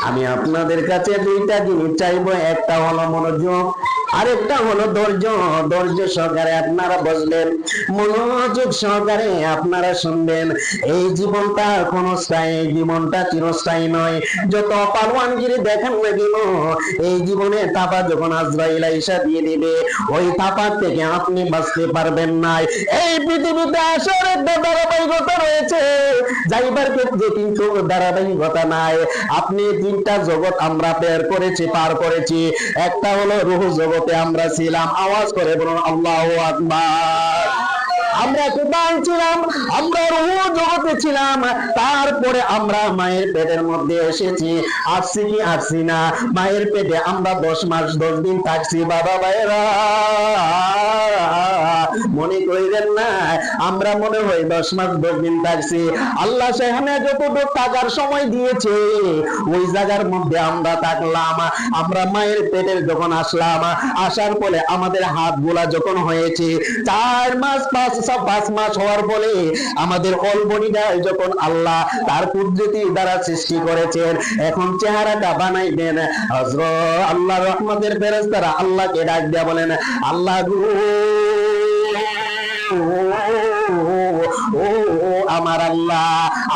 আমি আপনাদের কাছে দুইটা জিনিস চাইবো, একটা হলো মনোযোগ, আরেকটা হলো ধৈর্য। ধৈর্য সহকারে আপনারা বসবেন, মনোযোগ সহকারে আপনারা শুনবেন। এই জীবনটা ক্ষণস্থায়ী, জীবনটা চিরস্থায়ী নয়। যত পালোয়ানগিরি দেখান না কেন, এই জীবনে থাপা যখন আজরাইল আইসা দিয়ে দিবে, ওই থাপা থেকে আপনি বাঁচতে পারবেন না। এই পৃথিবীতে আসার একটা ধারাবাহিকতা রয়েছে, যাইবার ক্ষেত্রে কিন্তু ধারাবাহিকতা নাই। আপনি তিনটা জগৎ আমরা পার করেছি। একটা হলো রূহ জগতে আমরা ছিলাম, আওয়াজ করে বলুন আল্লাহু আকবার। আমরা কোথায় ছিলাম? আমরা রূহ জগতে ছিলাম। তারপরে আমরা মায়ের পেটের মধ্যে এসেছি। আসছি কি আসছি না? মায়ের পেটে আমরা 10 মাস 10 দিন থাকছি। বাবা ভাইরা মনে করিলেন না, আমরা মনে হয় 10 মাস 10 দিন থাকছি। আল্লাহ সেখানে যতটুকু থাকার সময় দিয়েছে, ওই জায়গার মধ্যে আমরা থাকলাম। আমরা মায়ের পেটের যখন আসলাম, আসার পরে আমাদের হাত গোলা যখন হয়েছে 4 মাস 5 মাস হওয়ার পরে আমাদের অল বডিটা যখন আল্লাহ তার কুদরতি দ্বারা সৃষ্টি করেছেন, এখন চেহারাটা বানাইবেন। হযরত আল্লাহ রহমতের ফেরেশতারা আল্লাহকে ডাক দিয়া বলেন, আল্লাহ গো, ও আমার আল্লাহ,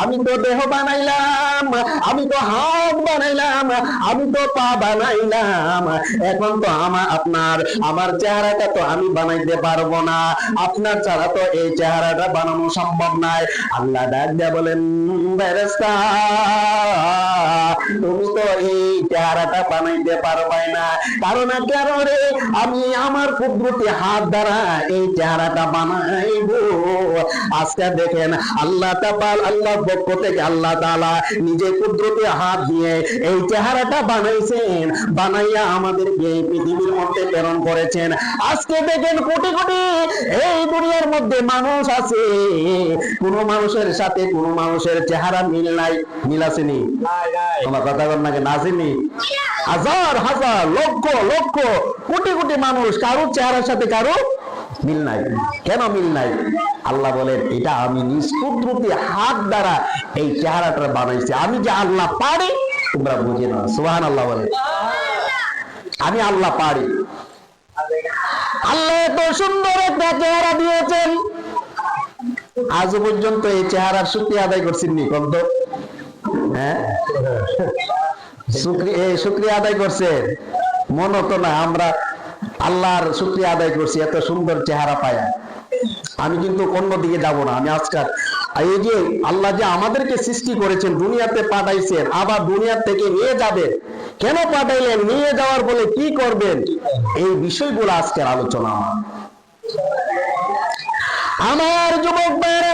আমি তো দেহ বানাইলাম, আমি তো হাত বানাইলাম, আমি তো পা বানাইলাম, এখন তো আমার চেহারাটা তো আমি বানাইতে পারবো না। আপনার ছাড়া তো এই চেহারাটা বানানো সম্ভব নয়। আল্লাহ ডাক দিয়া বলেন, ফেরেশতা, তুমি তো এই চেহারাটা বানাইতে পারবে না। কারণ রে, আমি আমার কুদরতি হাত দ্বারা এই চেহারাটা বানাইবো। আজকে দেখেন আল্লাহ পক্ষ থেকে আল্লাহ তাআলা নিজে কুদরতি হাত দিয়ে এই চেহারাটা বানাইছেন, বানাইয়া আমাদেরকে এই পৃথিবীর মধ্যে প্রেরণ করেছেন। আজকে দেখেন কোটি কোটি এই দুনিয়ার মধ্যে মানুষ আছে, কোন মানুষের সাথে কোন মানুষের চেহারা মিল নাই। মিল আসেনি? আমার কথা বল নাকি না? আসেনি? হাজার হাজার লক্ষ লক্ষ কোটি কোটি মানুষ, কারো চেহারার সাথে কারো মিল নাই। কেন মিল নাই? আল্লাহ বলেন, এটা আমি নিজ কুদরতি হাত দ্বারা এই চেহারাটা বানাইছি। আমি যে আল্লাহ পারি তোমরা বুঝে না। সুবহানাল্লাহ বলে, আমি আল্লাহ পারি। আল্লাহ এত সুন্দর একটা চেহারা দিয়েছেন, আজ পর্যন্ত এই চেহারার শুকরিয়া আদায় করছেননি? কত হ্যাঁ শুকরিয়া আদায় করছে? মন হতো না আমরা আল্লাহর শুকরিয়া আদায় করছি এত সুন্দর চেহারা পায়া। আমি কিন্তু অন্য দিকে যাব না। আমি আজকাল এই যে আল্লাহ যে আমাদেরকে সৃষ্টি করেছেন, দুনিয়াতে পাঠাইছেন, আবার দুনিয়া থেকে নিয়ে যাবেন, কেন পাঠাইলেন, নিয়ে যাওয়ার বলে কি করবেন, এই বিষয়গুলো আজকের আলোচনা। আমার যুবক ভাইরা,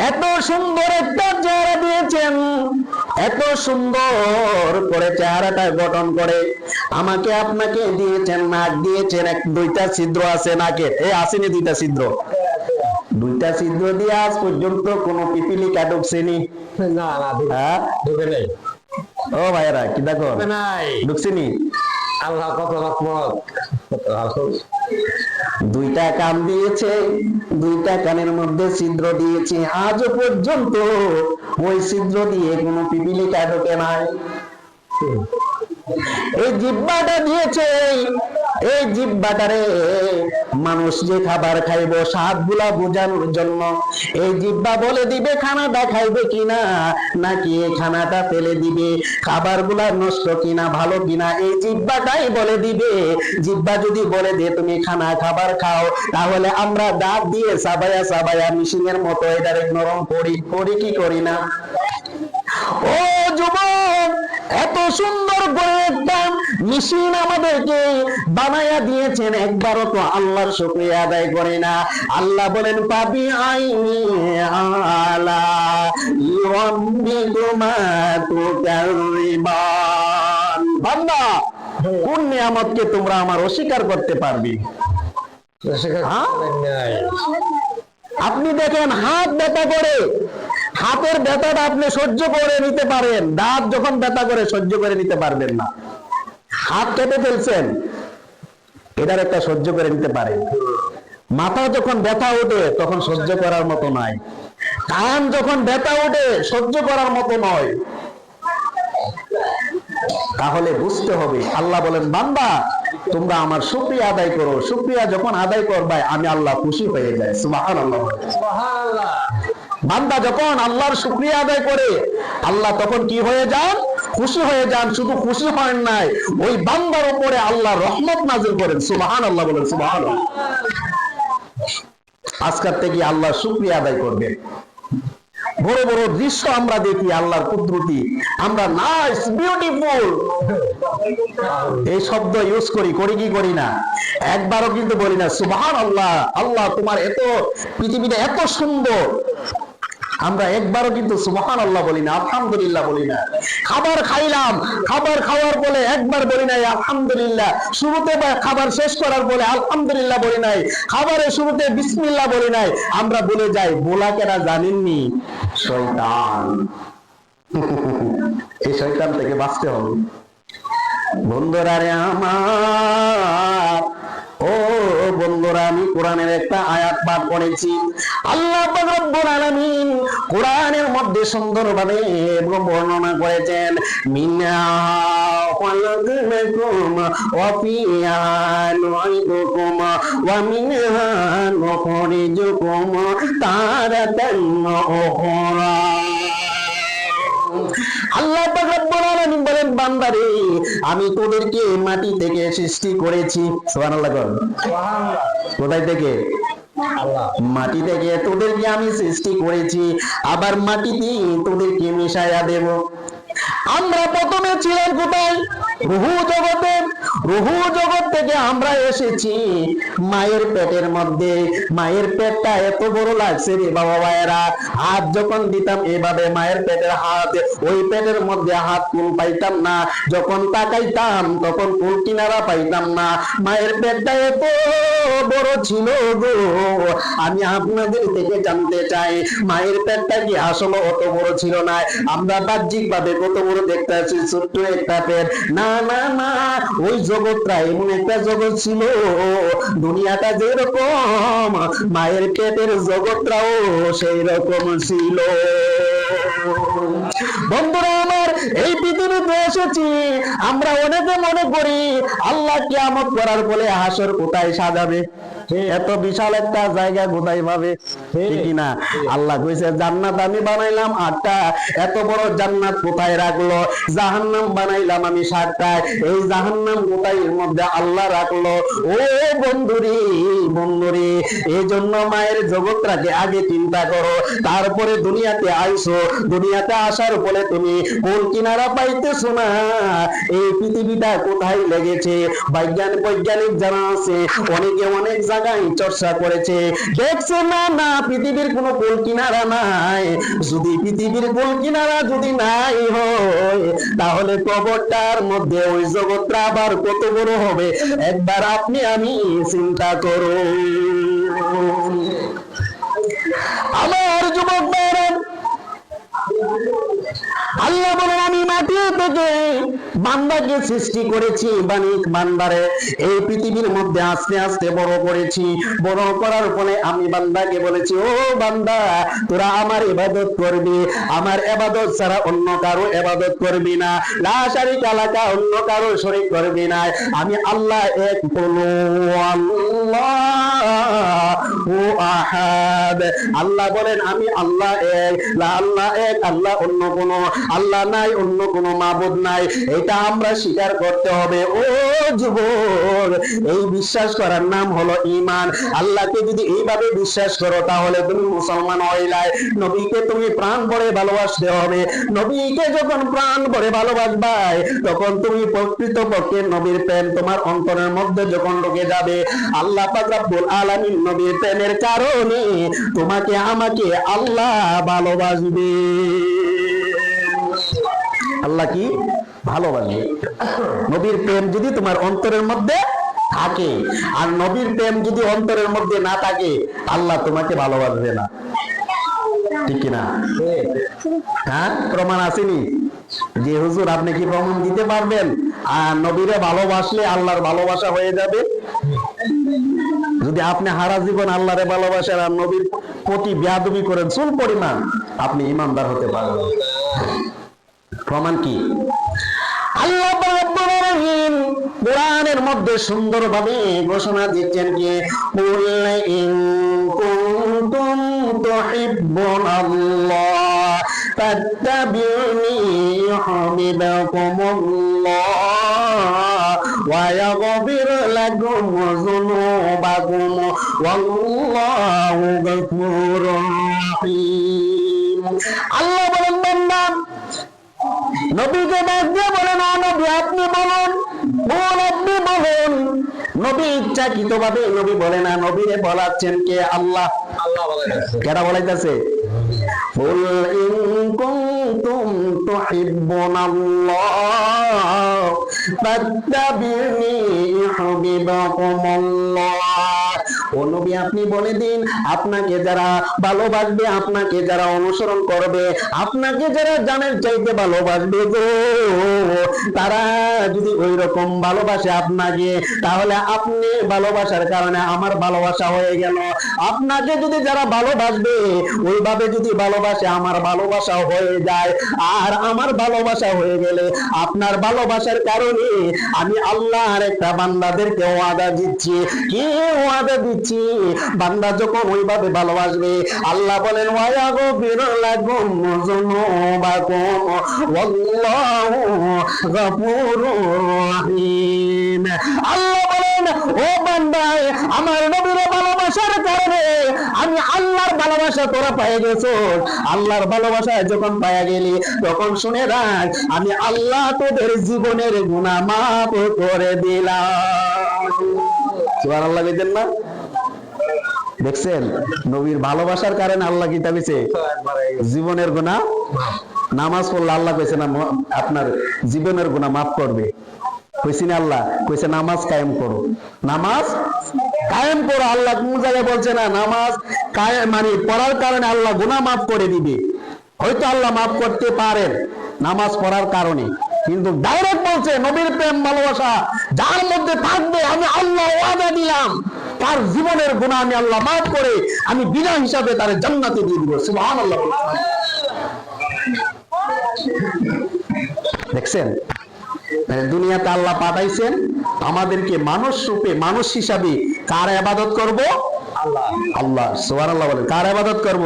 এত সুন্দর একটা চেহারা দিয়েছেন, এত সুন্দর করে চেহারাটা গঠন করে আমাকে আপনাকে দিয়েছেন। নাক দিয়েছেন, দুইটা ছিদ্র আছে নাকে, আসেনি? দুইটা ছিদ্র, দুইটা ছিদ্র দিয়ে আজ পর্যন্ত কোন পিপিলিকা ঢুকছেনি? না, ঢুকে নাই। ও ভাইরা কি দেখো, ঢুকছেনি? আল্লাহ কত রহমত। দুইটা কান দিয়েছে, দুইটা কানের মধ্যে ছিদ্র দিয়েছে, আজও পর্যন্ত ওই ছিদ্র দিয়ে কোনো পিপিলিকা ঢোকে নাই। এই জিহ্বাটা দিয়েছে, এই জিহ্বাটারে মানুষ যে খাবার খাইব স্বাদ গুলা বোঝানোর জন্য এই জিহ্বা বলে দিবে খানাটা খাইবে কিনা, নাকি এই খানাটা ফেলে দিবে, খাবার গুলা নষ্ট কিনা ভালো কিনা এই জিহ্বাটাই বলে দিবে। জিহ্বা যদি বলে দে তুমি খাবার খাও, তাহলে আমরা দাঁত দিয়ে সাবায়া সাবায়া মিশিংয়ের মতো এটারে নরম করি কি করি না? ও যুবক, এত সুন্দর করে একটা মেশিন আমাদেরকে বানায়া দিয়েছেন, একবারও তো আল্লাহর শুকরিয়া আদায় করে না। আল্লাহ বলেন, পাবি আইনি আলা ইউম্বিকুমা তুকারিবান। বান্দা, কোন নিয়ামতকে তোমরা আমার অস্বীকার করতে পারবে? আপনি দেখেন হাত ব্যথা করে, হাতের ব্যথাটা আপনি সহ্য করে নিতে পারেন, দাঁত যখন ব্যথা করে সহ্য করে নিতে পারবেন না। হাত কেটে ফেলছেন, এটার একটা সহ্য করে নিতে পারে। মাথা যখন ব্যথা ওঠে তখন সহ্য করার মতো নয়, কান যখন ব্যথা ওঠে সহ্য করার মতো নয়। তাহলে বুঝতে হবে আল্লাহ বলেন বান্দা তোমরা আমার শুকরিয়া আদায় করো, শুকরিয়া যখন আদায় করবে আমি আল্লাহ খুশি হয়ে যায়। সুবহানাল্লাহ। বান্দা যখন আল্লাহর শুকরিয়া আদায় করে আল্লাহ তখন কি হয়ে যান? খুশি হয়ে যান। শুধু খুশি হয় নাই, ওই বান্দার উপরে আল্লাহ রহমত নাযিল করেন। সুবহানাল্লাহ বলেন। সুবহানাল্লাহ। আজকের থেকে আল্লাহ শুকরিয়া আদায় করবে। বড় বড় দৃশ্য আমরা দেখি আল্লাহর কুদরতি, আমরা নাইস বিউটিফুল এই শব্দ ইউজ করি কি করি না? একবারও কিন্তু বলি না সুবহানাল্লাহ, আল্লাহ তোমার এত পৃথিবীটা এত সুন্দর। আমরা একবারও কিন্তু সুবহানাল্লাহ বলি না, আলহামদুলিল্লাহ বলি না। খাবার খাইলাম, খাবার খাওয়ার পরে একবার বলি নাই আলহামদুলিল্লাহ, শুরুতে খাবার শেষ করার পরে আলহামদুলিল্লাহ বলি নাই, খাবারের শুরুতে বিসমিল্লাহ বলি নাই। আমরা বলে যাই, বলা কেনা জানেননি? শয়তান। এই শয়তান থেকে বাঁচতে হবে। বন্ধুরা রে আমার, ও বন্ধুরা, আমি কোরআনের একটা আয়াত পাঠ করেছি। আল্লাহ পাক রব্বুল আলামিন কোরআনের মধ্যে সুন্দরভাবে বর্ণনা করেছেন, মিনা খালাকনাকুম ওয়া ফিহা নুঈদুকুম ওয়া মিনহা নুখরিজুকুম তারাতান উখরা। আল্লাহ পাক রব্বুল আলামিন বলেন, বান্দারে আমি তোদেরকে মাটি থেকে সৃষ্টি করেছি। সুবহানাল্লাহ। সুবহানাল্লাহ। কোথায় থেকে? আল্লাহ। মাটি থেকে তোদেরকে আমি সৃষ্টি করেছি, আবার মাটিতে তোদেরকে মিশাইয়া দেব। আমরা প্রথমে ছিলাম কোথায়? রুহু জগতে। রুহু জগৎ থেকে আমরা এসেছি মায়ের পেটের মধ্যে। মায়ের পেটটা এত বড় লাগছে রে বাবা ভাইয়েরা, হাত যখন দিতাম এভাবে মায়ের পেটের হাত, ওই পেটের মধ্যে হাত কুল পাইতাম না। যখন তাকাইতাম তখন কুল কিনারা পাইতাম না। মায়ের পেটটা এত বড় ছিল গো। আমি আপনাদের থেকে জানতে চাই, মায়ের পেটটা কি আসলে অত বড় ছিল না? আমরা বাহ্যিক ভাবে কত বড় দেখতে আছি, ছোট্ট একটা পেট। না না না, ওই জগৎটা এমন একটা জগৎ ছিল, দুনিয়াটা যেরকম মায়ের পেটের জগৎটাও সেই রকম ছিল। বন্ধুরা আমার, এই পৃথিবীতে এসেছি আমরা অনেকে মনে করি আল্লাহ কিয়ামত করার বলে হাসর কোথায় সাজাবে, এত বিশাল একটা জায়গা কোথায় পাবে? ঠিক না? আল্লাহ কইছে জান্নাত আমি বানাইলাম 8টা, এত বড় জান্নাত কোথায় রাখলো? জাহান্নাম বানাইলাম আমি 7টা, এই জাহান্নাম কোথায় এর মধ্যে আল্লাহ রাখলো? ও বন্ধুরে, বন্ধুরে, এই জন্য মায়ের জগৎটাকে আগে চিন্তা করো, তারপরে দুনিয়াতে আইসো। দুনিয়াতে আসার পরে তুমি কোন কিনারা পাইতেছো না, এই পৃথিবীটা কোথায় লেগেছে। বৈজ্ঞানিক যারা আছে অনেকে অনেক জায়গায় চর্চা করেছে, দেখছে না না পৃথিবীর কোনো কোল কিনারা নাই। যদি পৃথিবীর কোল কিনারা যদি নাই হয়, তাহলে কবরটার মধ্যে ওই জগৎটা আবার কত বড় হবে একবার আপনি আমি চিন্তা করো। আমার যুবক ভাইরা, আল্লাহ বলেন আমি মাটি থেকে বান্দাকে সৃষ্টি করেছি, বান্দারে এই পৃথিবীর মধ্যে আস্তে আস্তে বড় করেছি। বড় করার ফলে আমি বান্দাকে বলেছি, ও বান্দা তোরা আমার ইবাদত করবি, আমার ইবাদত ছাড়া অন্য কারো ইবাদত করবি না, লা শারিকা লাকা, অন্য কারো শরীক করবি না। আমি আল্লাহ এক, বলো আল্লাহু আহাদ। আল্লাহ বলেন আমি আল্লাহ এক, আল্লাহ এক, আল্লাহ অন্য কোনো আল্লাহ নাই, অন্য কোনো মাবুদ নাই। এটা আমরা স্বীকার করতে হবে। ও যুবক, এই বিশ্বাস করার নাম হলো ঈমান। আল্লাহকে যদি এইভাবে বিশ্বাস করো তাহলে তুমি মুসলমান হইলাই। নবীকে তুমি প্রাণ ভরে ভালোবাসতে হবে। নবীকে যখন প্রাণ ভরে ভালোবাসবাই তখন তুমি প্রকৃতপক্ষে নবীর প্রেম তোমার অন্তরের মধ্যে যখন ঢুকে যাবে, আল্লাহ পাক রব্বুল আলামিন নবীর প্রেমের কারণে তোমাকে আমাকে আল্লাহ ভালোবাসবে। আল্লাহ কি ভালোবাসবে? নবীর প্রেম যদি তোমার অন্তরের মধ্যে থাকে, আর নবীর প্রেম যদি অন্তরের মধ্যে না থাকে আল্লাহ তোমাকে ভালোবাসবে না। ঠিক কিনা? হ্যাঁ, প্রমাণ আসেনি যে হুজুর আপনি কি প্রমাণ দিতে পারবেন আর নবীরে ভালোবাসলে আল্লাহর ভালোবাসা হয়ে যাবে? যদি আপনি হারা জীবন আল্লাহরে ভালোবাসেন আর নবীর প্রতি বেয়াদবি করেন চুল পরিমাণ, আপনি ইমানদার হতে পারবেন। প্রমাণ কি? আল্লাহ মধ্যে সুন্দরভাবে ঘোষণা দিচ্ছেন কি কুল ইন কুনতুম তুহিব্বুনাল্লাহ ফাত্তাবিউনি ইউহিব্বুকুমুল্লাহ ওয়া ইয়াগফির লাকুম যুনুবাকুম ওয়াল্লাহু গফুরুর রাহিম। আল্লাহ বলেন বান্দা নবীকে ডাক দিয়ে বলেন নবী আপনি বলুন, আপনি বলুন। নবী ইচ্ছাকৃতভাবে নবী বলে না, নবীরে বলাচ্ছেন কে? আল্লাহ। আল্লাহ বলাইতেছে, কেডা বলাইতেছে? কুল ইন কুনতুম তুহিব্বুনাল্লাহ ফাত্তাবিউনি ইউহিব্বুকুমুল্লাহ। ও নবী আপনি বলে দিন, আপনাকে যারা ভালোবাসবে, আপনাকে যারা অনুসরণ করবে, আপনাকে যারা জানের চাইতে ভালোবাসবে গো, তারা যদি ওই রকম ভালোবাসে আপনাকে, তাহলে আপনি ভালোবাসার কারণে আমার ভালোবাসা হয়ে গেল। আপনাকে যদি যারা ভালোবাসবে ওইভাবে যদি ভালোবাসে, আমার ভালোবাসা হয়ে যায়। আর আমার ভালোবাসা হয়ে গেলে আপনার ভালোবাসার কারণে আমি আল্লাহর একটা বান্দাদেরকে ওয়াদা দিচ্ছি। কি ওয়াদা দিচ্ছি? বান্দা যখন ওইভাবে ভালোবাসবে, আল্লাহ বলেন ওয়ায়াগফিরু লাকুম যুনুবাকুম ওয়াল্লাহু গফুরুর রাহিম। আল্লাহ বলেন ও বান্দা আমার নবীর ভালোবাসার কারণে আমি আল্লাহর ভালোবাসা তোরা পেয়ে গেছো। আল্লাহর ভালোবাসা যখন পেয়ে গেলি, তখন শুনে রাখ আমি আল্লাহ তোদের জীবনের গুনাহ মাফ করে দিলাম। সুবহানাল্লাহ বলেন না? দেখছেন নবীর ভালোবাসার কারণে আল্লাহ কি দিয়েছে? জীবনের গুনাহ। নামাজ পড়লে আল্লাহ কইছে না আপনার জীবনের গুনাহ মাফ করবে? কইছে না আল্লাহ? কইছে নামাজ কায়েম করো, নামাজ কায়েম করো। আল্লাহ কোন জায়গায় বলছে না নামাজ কায়েম মানে পড়ার কারণে আল্লাহ গুনাহ মাফ করে দিবে? হয়তো আল্লাহ মাফ করতে পারেন নামাজ পড়ার কারণে, কিন্তু ডাইরেক্ট বলছে নবীর প্রেম ভালোবাসা যার মধ্যে থাকবে আমি আল্লাহ ওয়াদা দিলাম তার জীবনের গুনাহ আমি আল্লাহ মাফ করে আমি বিনা হিসাবে তার জান্নাতে দিয়ে দিব। সুবহানাল্লাহ। দেখছেন দুনিয়াতে আল্লাহ পাঠাইছেন আমাদেরকে মানুষ রূপে, মানুষ হিসাবে। কার ইবাদত করব? আল্লাহ। আল্লাহ। সুবহানাল্লাহ বলেন। কার ইবাদত করব?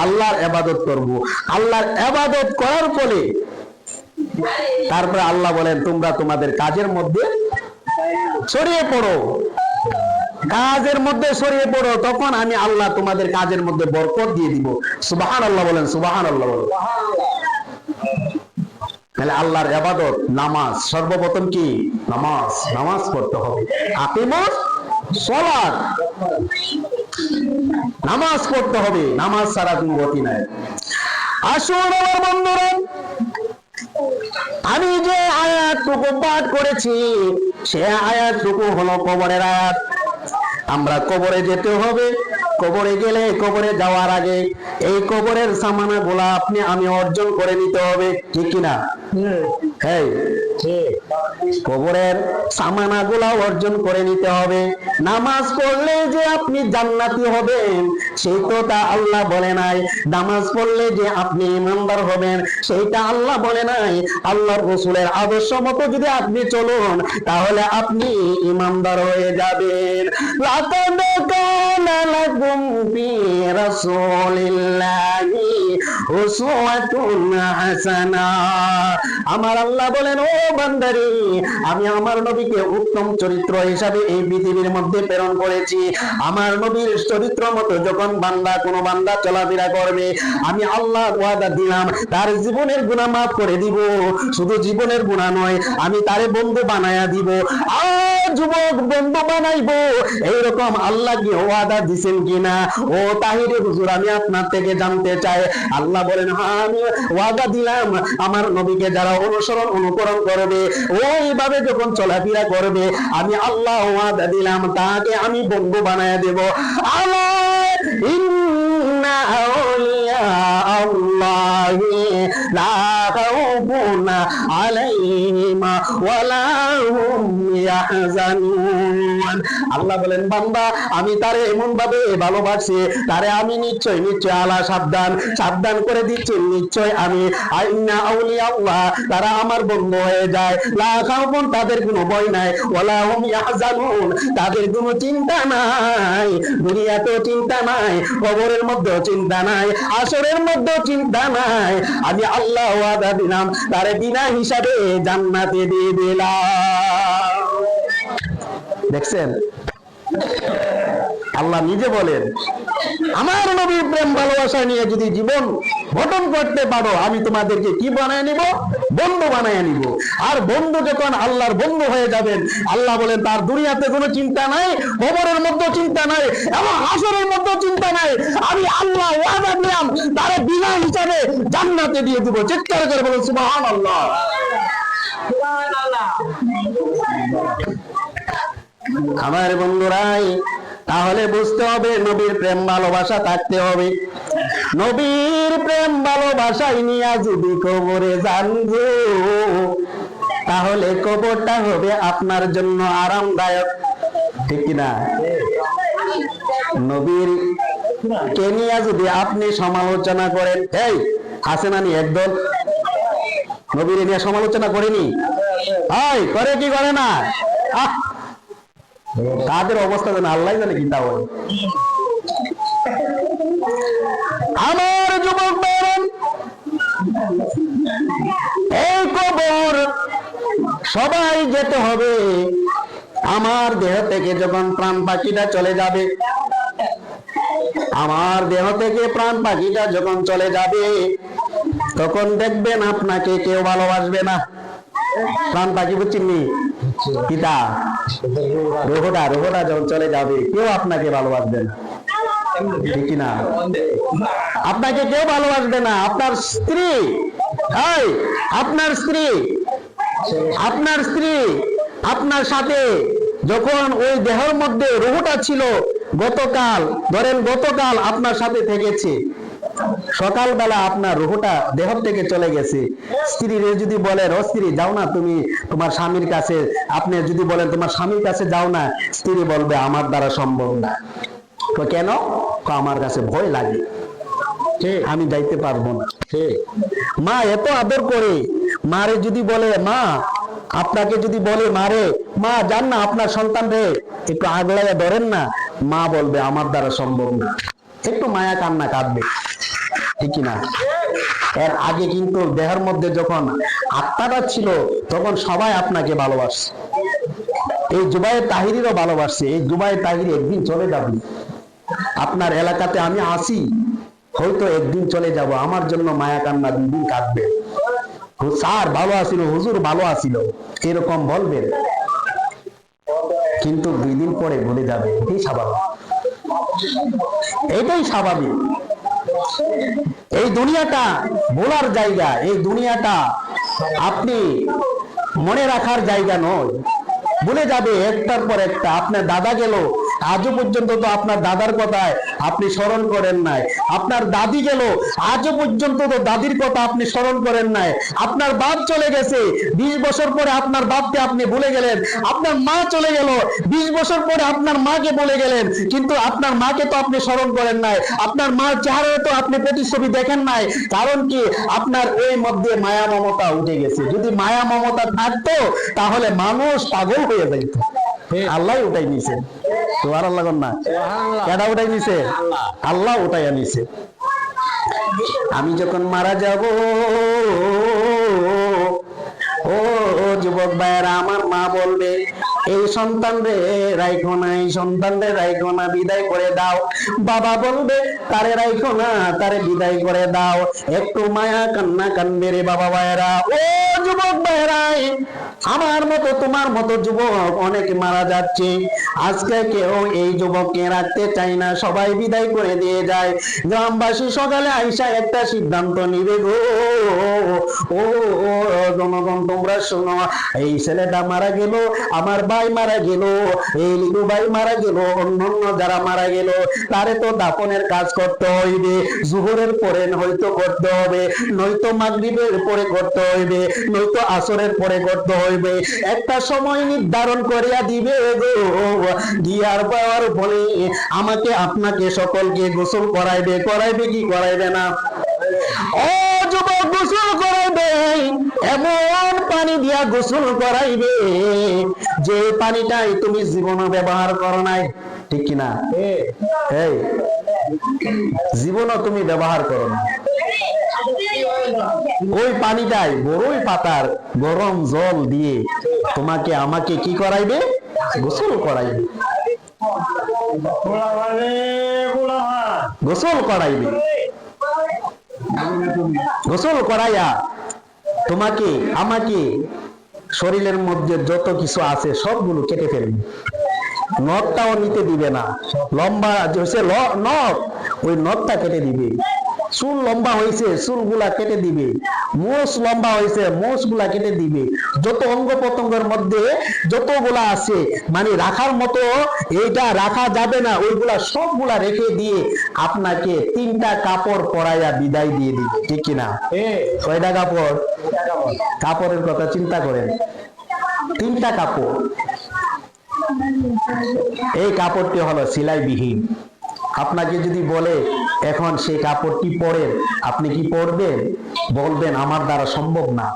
আল্লাহর ইবাদত করব। আল্লাহর ইবাদত করার ফলে তারপরে আল্লাহ বলেন তোমরা তোমাদের কাজের মধ্যে ছড়িয়ে পড়ো, কাজের মধ্যে ছড়িয়ে পড়ো, তখন আমি আল্লাহ তোমাদের কাজের মধ্যে বরকত দিয়ে দিব। সুবহানাল্লাহ বলেন। সুবহানাল্লাহ বলেন। তাহলে আল্লাহর ইবাদত নামাজ, সর্বপ্রথম কি? নামাজ। নামাজ পড়তে হবে। আকিমুস সালাত, নামাজ পড়তে হবে। নামাজ ছাড়া কোনো গতি নাই। আসুন আমার বন্ধুরা, আমি যে আয়াতটুকু পাঠ করেছি সে আয়াতটুকু হলো কবরের আয়াত। আমরা কবরে যেতে হবে। কবরে গেলে, কবরে যাওয়ার আগে এই কবরের সামানা গুলা আপনি আমি অর্জন করে নিতে হবে, ঠিক কিনা? হ্যাঁ, কবরের সামানা গুলা অর্জন করে নিতে হবে। নামাজ পড়লে যে আপনি জান্নাতি হবেন সেই তা আল্লাহ বলে নাই। নামাজ পড়লে যে আপনি ইমানদার হবেন সেইটা আল্লাহ বলে নাই। আল্লাহর রাসূলের আদর্শ মতো যদি আপনি চলুন তাহলে আপনি ইমানদার হয়ে যাবেন। লাকাদ কানা লাকুম ফি রাসূলিল্লাহি উসওয়াতুন হাসানাহ। আমার আল্লাহ বলেন ও বান্দারে আমি আমার নবীকে উত্তম চরিত্র হিসাবে এই পৃথিবীর মধ্যে প্রেরণ করেছি। আমার নবীর চরিত্র মতো যখন কোনো বান্দা চলাফেরা করবে আমি আল্লাহ ওয়াদা দিলাম তার জীবনের গুনাহ মাফ করে দিব। শুধু জীবনের গুনাহ নয়, আমি তারে বন্ধু বানায়া দিব। আর যুবক বন্ধু বানাইবো, এইরকম আল্লাহ কি ওয়াদা দিবেন কিনা? ও তাহিরে হুজুর আমি আপনার থেকে জানতে চাই। আল্লাহ বলেন হ্যাঁ আমি ওয়াদা দিলাম আমার নবীকে যারা অনুকরণ করবে, ওইভাবে যখন চলাফেরা করবে আমি আল্লাহ ওয়াদা দিলাম তাকে আমি বন্ধু বানায় দেব। আল্লাহ ইন্না আউলিয়া আল্লাহি লা খাউফুন আলাইহিম ওয়া লা হুম ইয়াহজানুন। আল্লাহ বলেন বান্দা আমি তারে এমন ভাবে ভালোবাসি, তারে আমি নিশ্চয় নিশ্চয় আল্লাহ সাবধান করে দিচ্ছি, নিশ্চয় আমি ইন্না আউলিয়া আল্লাহ তারা আমার বন্ধু হয়ে যায়, লা খাউফুন তাদের কোনো ভয় নাই, ওয়া লা হুম ইয়াহজানুন তাদের কোনো চিন্তা নাই, দুনিয়াতেও চিন্তা নাই, কবরের মধ্যেও চিন্তা নাই, আসরের মধ্যেও চিন্তা নাই। আমি আল্লাহ ওয়াদা দিলাম তারে বিনা হিসাবে জান্নাতে দিয়ে দিলাম। দেখছেন আল্লাহ নিজে বলেন আমার নবীর প্রেম ভালোবাসা নিয়ে যদি জীবন গঠন করতে পারো আমি তোমাদেরকে কি বানায় নিব? বন্ধু বানায় নিব। আর বন্ধু যখন আল্লাহর বন্ধু হয়ে যাবেন, আল্লাহ বলেন তার দুনিয়াতে কোনো চিন্তা নাই, কবরের মধ্যে চিন্তা নাই, এবং হাসরের মধ্যে চিন্তা নাই। আমি আল্লাহ ওয়াদা দিলাম তারে বিনা হিসাবে জান্নাতে দিয়ে দিব। চিৎকার করে বলুন সুবহানাল্লাহ। আমার বন্ধুরাই তাহলে বুঝতে হবে নবীর প্রেম ভালোবাসা থাকতে হবে। নবীর প্রেম ভালোবাসাই নিয়ে যদি কবরে যান গো, তাহলে কবরটা হবে আপনার জন্য আরামদায়ক, ঠিক কিনা? নবীর কে নিয়ে যদি আপনি সমালোচনা করেন, এই আছে না নি একদল নবীর নিয়ে সমালোচনা করেনি, করে কি করে না, তাদের অবস্থা যেন আল্লাহ জানে কি তা হয়। আমার যুবক ভাইরা, এই কবর সবাই যেতে হবে। আমার দেহ থেকে যখন প্রাণ পাখিটা চলে যাবে, আমার দেহ থেকে প্রাণ পাখিটা যখন চলে যাবে, তখন দেখবেন আপনাকে কেউ ভালোবাসবে না। প্রাণ পাখি বুঝছেননি পিতা, রোহটা যখন চলে যাবে কেউ আপনাকে ভালোবাসবে না, ঠিক না? আপনাকে কেউ ভালোবাসবে না। আপনার স্ত্রী আপনার সাথে যখন ওই দেহের মধ্যে রুহটা ছিল, গতকাল আপনার সাথে থেকেছে, সকালবেলা আপনার রুহটা দেহ থেকে চলে গেছে। স্ত্রী যদি বলেন ও স্ত্রী যাও না তুমি তোমার স্বামীর কাছে, আপনি যদি বলেন তোমার স্বামীর কাছে যাও না, স্ত্রী বলবে আমার দ্বারা সম্ভব না। তো কেন? আমার কাছে ভয় লাগে, আমি যাইতে পারবো না। মা এত আদর করে, মারে যদি বলে মা, আপনাকে যদি বলে মারে মা যান না আপনার সন্তান রে একটু আগলাইয়া ধরেন না, মা বলবে আমার দ্বারা সম্ভব না, একটু মায়া কান্না কাঁদবে, ঠিক না? এর আগে কিন্তু দেহের মধ্যে যখন আত্মাটা ছিল তখন সবাই আপনাকে ভালোবাসছে। এই জুবাইর তাহিরিরও ভালোবাসছে। এই জুবাইর তাহিরি একদিন চলে যাবে, আপনার এলাকাতে আমি আসি, হয়তো একদিন চলে যাব, আমার জন্য মায়া কান্না 2 দিন কাঁদবে, স্যার ভালো আছিল, হুজুর ভালো আছিল, এরকম বলবেন, কিন্তু 2 দিন পরে ভুলে যাবে। এটাই স্বাভাবিক। এই দুনিয়াটা বলার জায়গা, এই দুনিয়াটা আপনি মনে রাখার জায়গা নয়, ভুলে যাবে একটার পর একটা। আপনার দাদা গেল, আজও পর্যন্ত তো আপনার দাদার কথায় আপনি স্মরণ করেন নাই। আপনার দাদি গেল, আজও পর্যন্ত তো দাদির কথা আপনি স্মরণ করেন নাই। আপনার বাপ চলে গেছে, 20 বছর পরে আপনার বাপকে আপনি ভুলে গেলেন। আপনার মা চলে গেল, 20 বছর পরে আপনার মাকে ভুলে গেলেন, কিন্তু আপনার মাকে তো আপনি স্মরণ করেন নাই। আপনার মার চেহারায় তো আপনি প্রতিচ্ছবি দেখেন নাই। কারণ কি? আপনার ওই মধ্যে মায়া মমতা উঠে গেছে। যদি মায়া মমতা থাকতো তাহলে মানুষ পাগল হয়ে যাইত। আল্লাহ উঠাই নিছে, তোমার আল্লাহ না, কেডা উঠাই নিছে? আল্লাহ উঠাইয়া নিছে। আমি যখন মারা যাব, ও যুবক ভাইয়েরা, আমার মা বলবে এই সন্তান রে রাইখো না, এই সন্তান রে রাইখো না, বিদায় করে দাও। বাবা বলবে তারে রাইখো না, তারে বিদায় করে দাও। একটু মায়া কান্না কান্দবে রে বাবা ভাইয়েরা। ও যুবক ভাইয়েরা, আমার মতো তোমার মতো যুবক অনেক মারা যাচ্ছে। আজকে কেউ এই যুবককে রাখতে চায় না, সবাই বিদায় করে দিয়ে যায়। গ্রামবাসী সকালে আইসা একটা সিদ্ধান্ত নিবে গো, ও জনগণ তোমরা শোনো, এই ছেলেটা মারা গেল, আমার ভাই মারা গেল, এই লিলু ভাই মারা গেল, অন্যান্য যারা মারা গেল তারে তো দাফনের কাজ করতে হইবে, জোহরের পরে হয়তো করতে হবে, নয়তো মাগরিবের পরে করতে হইবে, নয়তো আসরের পরে করতে হইবে। একটা সময় নির্ধারণ করিয়া দিবে গো, দিয়ার পর বলে আমাকে আপনাকে সকলকে গোসল করাইবে, করাইবে কি করাইবে না? ও যুবক, গোসল করাইবে, এমন পানি দিয়া গোসল করাইবে যে পানিটাই তুমি জীবনে ব্যবহার করো নাই, ঠিক কিনা? এই জীবনও তুমি ব্যবহার করো না, ওই পানিটাই বড়ই পাতার গরম জল দিয়ে তোমাকে আমাকে কি করাইবে? গোসল করাইবে, গোসল করাইবে। গোসল করাইয়া তোমাকে আমাকে শরীরের মধ্যে যত কিছু আছে সবগুলো কেটে ফেলবে, নখটাও নিতে দিবে না, লম্বা হয়েছে নখ, ওই নখটা কেটে দিবে, চুল লম্বা হয়েছে চুলগুলা কেটে দিবে, মোষ লম্বা হয়েছে মোষ গুলা কেটে দিবে, যত অঙ্গ প্রত্যঙ্গের মধ্যে যতগুলা আছে মানে রাখার মতো এইটা রাখা যাবে না, ওইগুলা সবগুলা রেখে দিয়ে আপনাকে 3টা কাপড় পরাইয়া বিদায় দিয়ে দিবে, ঠিক কিনা? কয়টা কাপড়? কাপড়ের কথা চিন্তা করেন, 3টা কাপড়। এই কাপড়টি হলো সেলাইবিহীন। আপনাকে যদি বলে এখন সেই কাপড়টি পরেন, আপনি কি পরবেন? বলবেন আমার দ্বারা সম্ভব না,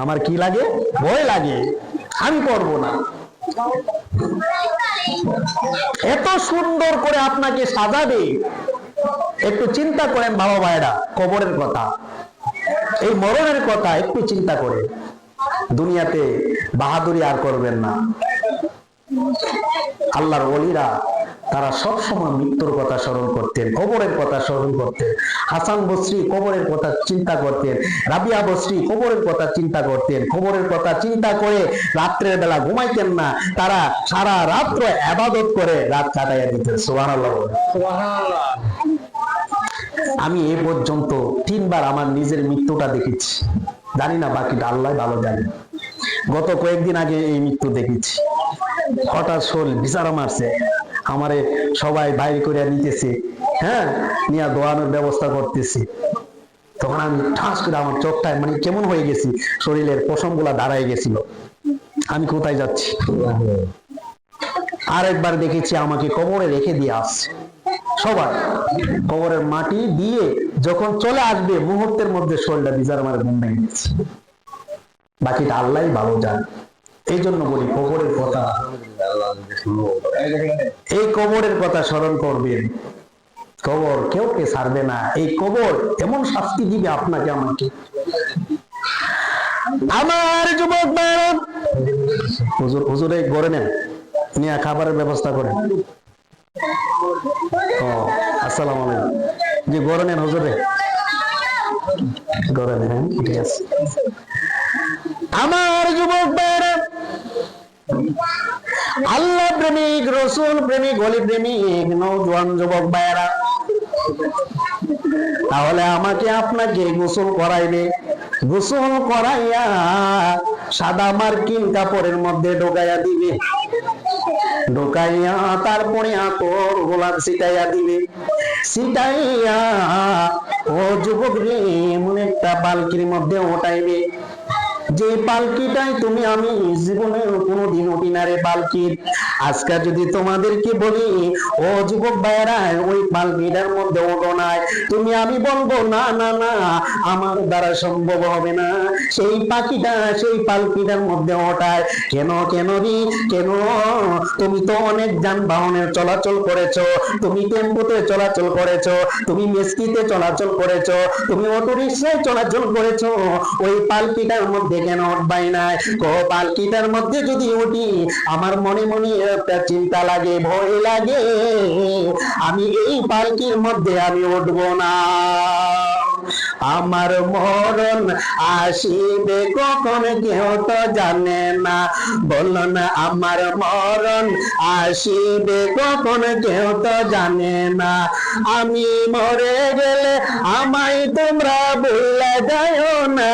আমার কি লাগে? ভয় লাগে, আমি পরবো না। এত সুন্দর করে আপনাকে সাজাবে, একটু চিন্তা করেন বাবা ভাইরা, কবরের কথা, এই মরণের কথা একটু চিন্তা করেন। দুনিয়াতে বাহাদুরি আর করবেন না। আল্লাহর ওলিরা তারা সবসময় মৃত্যুর কথা স্মরণ করতেন, কবরের কথা স্মরণ করতেন। হাসান বসরি কবরের কথা চিন্তা করতেন, রাবিয়া বসরি কবরের কথা চিন্তা করতেন। কবরের কথা চিন্তা করে রাত্রের বেলা ঘুমাইতেন না, তারা সারা রাত্র ইবাদত করে রাত কাটাইয়া দিতেন। সুবহানাল্লাহ। আমি এ পর্যন্ত 3বার আমার নিজের মৃত্যুটা দেখেছি, জানি না বাকিটা আল্লাহ ভালো জানে। গত কয়েকদিন আগে এই মৃত্যু দেখেছি, হঠাৎ শোল বিচারা মারছে, আমারে সবাই বাইরে করে নিতেছে, হ্যাঁ, নিয়ে দোয়ানোর ব্যবস্থা করতেছি। তখন আমি ঠাস করে আমার চোখটায় মানে কেমন হয়ে গেছি, শরীরের পশম গুলা দাঁড়ায় গেছিল, আমি কোথায় যাচ্ছি। আরেকবার দেখেছি আমাকে কবরে রেখে দিয়ে আসছে সবাই, কবরের মাটি দিয়ে যখন চলে আসবে মুহূর্তের মধ্যে শরীরটা বিচার মারে ঘুম ভেঙে গেছে। বাকিটা আল্লাহ ভালো জানে। এই জন্য বলি কবরের কথা, এই কবরের কথা স্মরণ করবেন। কবর কেউ কে ছাড়বে না, এই কবর এমন শাস্তি দিবে আপনাকে আমাকে। আমার যুবক ভাইরা, হুজুরে গড়ে নেন, নিয়ে খাবারের ব্যবস্থা করেন। ও আসসালামু আলাইকুম, যে গড়ে নেন হুজুরে, গড়ে নেন, ঠিক আছে। আমার যুবক ভাইরা, আল্লাহ প্রেমিক, রসুল প্রেমিক, ওলি প্রেমিক নওজোয়ান যুবক ভাইরা, তাহলে আমাকে আপনাকে গোসল করাইবে। গোসল করাইয়া সাদা মার্কিন কাপড়ের মধ্যে ঢোকাইয়া দিবে, ঢোকাইয়া তারপরে আতর গোলাপ ছিটাইয়া দিবে, ছিটাইয়া ও যুবক রে এমন একটা পালকির মধ্যে ওঠাইবে, যে পালকিটাই তুমি আমি জীবনে কোনোদিন উঠি না রে পালকি। আজকে যদি তোমাদেরকে বলি ও যুবক ভাইরা ওই পালকিটার মধ্যে ওঠো নাই, তুমি আমি বলবো না না না আমার দ্বারা সম্ভব হবে না। সেই পাখিটা সেই পালকিটার মধ্যে ওঠায় কেন? কেন রে কেন? তুমি তো অনেক যানবাহনের চলাচল করেছো, তুমি টেম্পোতে চলাচল করেছো, তুমি মেসকিতে চলাচল করেছো, তুমি অটো রিক্সায় চলাচল করেছো, ওই পালকিটার মধ্যে কেন উঠবাই নাই? পালকিটার মধ্যে যদি উঠি আমার মনে মনে একটা চিন্তা লাগে, ভয় লাগে, আমি এই পালকির মধ্যে আমি উঠবো না। আমার মরণ আসিবে কখন কেউ তো জানে না। বলুন আমার মরণ আসিবে কখন কেউ তো জানে না। আমি মরে গেলে আমায় তোমরা ভুলে যাও না।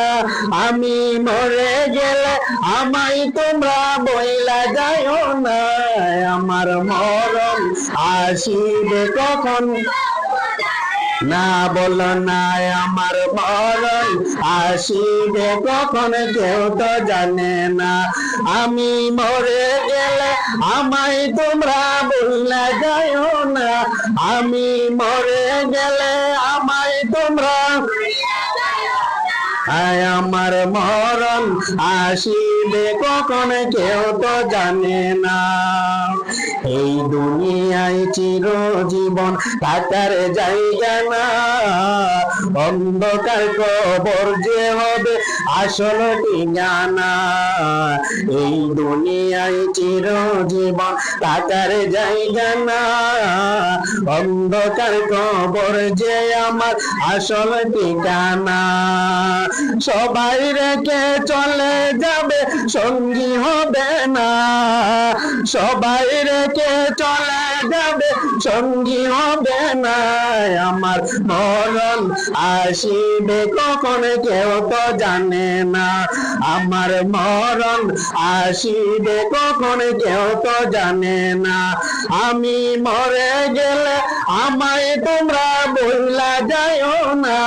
আমি মরে গেলে আমায় তোমরা ভুলে যাও না। আমার মরণ আসিবে কখন না, বলো না আমার মরণ আসিবে কখন কেউ তো জানে না। আমি মরে গেলে আমায় তোমরা ভুলে যাও না। আমি মরে গেলে আমায় তোমরা আমার মরণ আসিবে কখন কেউ তো জানে না। এই দুনিয়ায় চিরজীবন থাকার জায়গা না। অন্ধকার কবর যে হবে আসল ঠিকানা। এই দুনিয়ায় চিরজীবন থাকার জায়গা না। অন্ধকার কবর যে আমার আসল ঠিকানা। সবাই রেখে চলে যাবে সঙ্গী হবে না। সবাই রেখে চলে যাবে সঙ্গী হবে না। আমার মরণ আসিবে কখন কেউ তো জানে না। আমার মরণ আসিবে কখন কেউ তো জানে না। আমি মরে গেলে আমায় তোমরা ভুলে যাও না।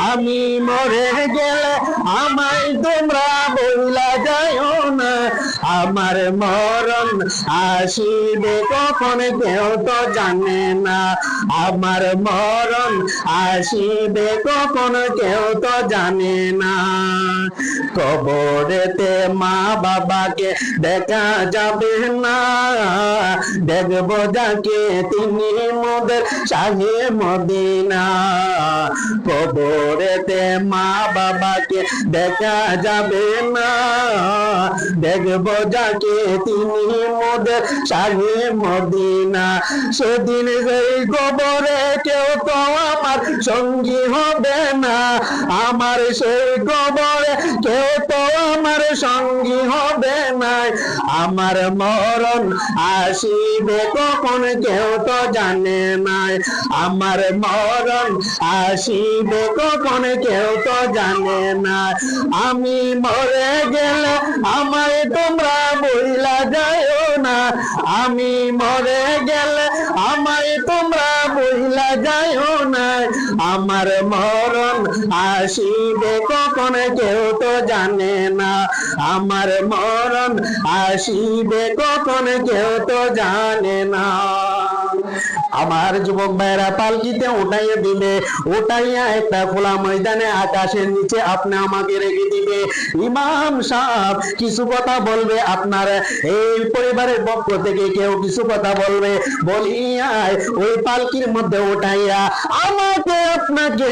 আমি মরে গেলে আমায় তোমরা ভুলে যাও না। আমার মরণ আসিবে কখন কেউ তো জানে না। আমার মরণ আসিবে কখন কেউ তো জানে না। কবরেতে মা বাবাকে দেখা যাবে না। দেখবো যাকে তিনি মোদের শাহে মদিনা। কবরেতে মা বাবাকে দেখা যাবে না। দেখবো যাকে তিনি মোদের শাহে মদিনা। সেদিন সেই কবরে কেউ তো আমার সঙ্গী হবে না। আমার সেই কবরে কেউ তো আমার সঙ্গী হবে না। আমার মরণ আসিবে কখন কেউ তো জানে না। আমার মরণ আসিবে কখন কেউ তো জানে না। আমি মরে গেলে আমায় তোমরা ভুলে যাও না। আমি মরে গেলে আমায় তোমরা ভুলে যাও না। আমার মরণ আসিবে কখন কেউ তো জানে না। আমার মরণ আসিবে কখন কেউ তো জানে না। আমার যুবক ভাইরা পালকিতে উঠাইয়া দিবে। উঠাইয়া একটা খোলা ময়দানে আকাশের নিচে আপনি আমাকে রেখে দিবে। ইমাম সাহেব কিছু কথা বলবে, আপনার এই পরিবারের পক্ষ থেকে কেউ কিছু কথা বলবে। বলিয়ায় ওই পালকির মধ্যে উঠাইয়া আমাকে আপনাকে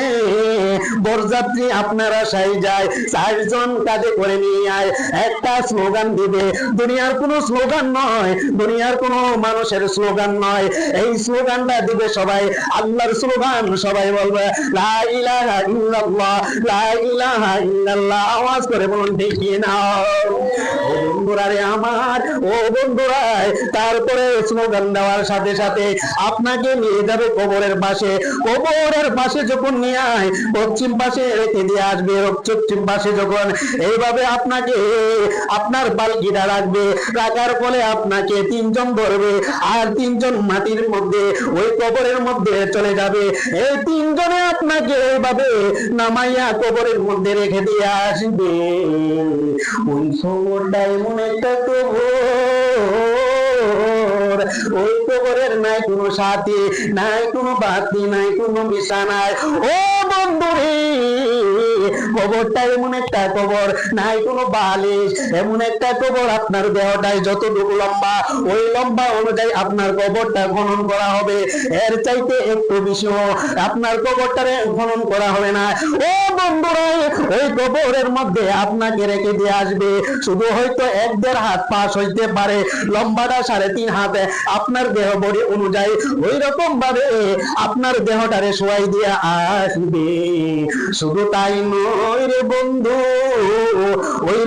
বরযাত্রী আপনারা সাই যায় 4 জন কাঁধে করে নিয়ে আয়। একটা স্লোগান দিবে, দুনিয়ার কোনো স্লোগান নয়, দুনিয়ার কোনো মানুষের স্লোগান নয়। এই স্লোগানটা দিবে সবাই আল্লাহর স্লোগান। সবাই বলবে লা ইলাহা ইল্লাল্লাহ, লা ইলাহা ইল্লাল্লাহ। আওয়াজ করে বলুন ঠিক কি না? ও বন্ধুরা রে আমার, ও বন্ধুরা, তারপরে স্লোগান দেওয়ার সাথে সাথে আপনাকে নিয়ে যাবে কবরের পাশে। কবরের পাশে যখন নিয়ে আয় পশ্চিম পাশে রেখে দিয়ে আসবে। পশ্চিম পাশে যখন এইভাবে আপনাকে আপনার পালকিটা রাখবে, রাখার ফলে আপনাকে 3 জন ধরবে আর 3 জন মাটির মধ্যে ওই কবরের মধ্যে চলে যাবে। এই 3 জনে আপনাকে এইভাবে নামাইয়া কবরের মধ্যে রেখে দিয়ে আসবে। ওই সময়টা এমন একটা কবর, ওই কবরের নাই কোনো সাথী, নাই কোনো বাতি, নাই কোনো বিছানায়। ও বন্ধুরে কবরটা এমন একটা কবর, নাই কোনো বালিশ, এমন একটা কবর আপনার দেহটায় যতটুকু লম্বা ওই লম্বা অনুযায়ী আপনার কবরটা খনন করা হবে। এর চাইতে একটু বেশি আপনার কবরটারে খনন করা হবে না। ও বন্ধুরা, ওই কবরের মধ্যে আপনাকে রেখে দিয়ে আসবে, শুধু হয়তো 1-1.5 হাত পাশ হইতে পারে, লম্বাটা 3.5 হাত আপনার দেহ বডি অনুযায়ী ওই রকম ভাবে আপনার দেহটারে শোয়াই দিয়ে আসবে। শুধু তাই নয় রে বন্ধু, ওই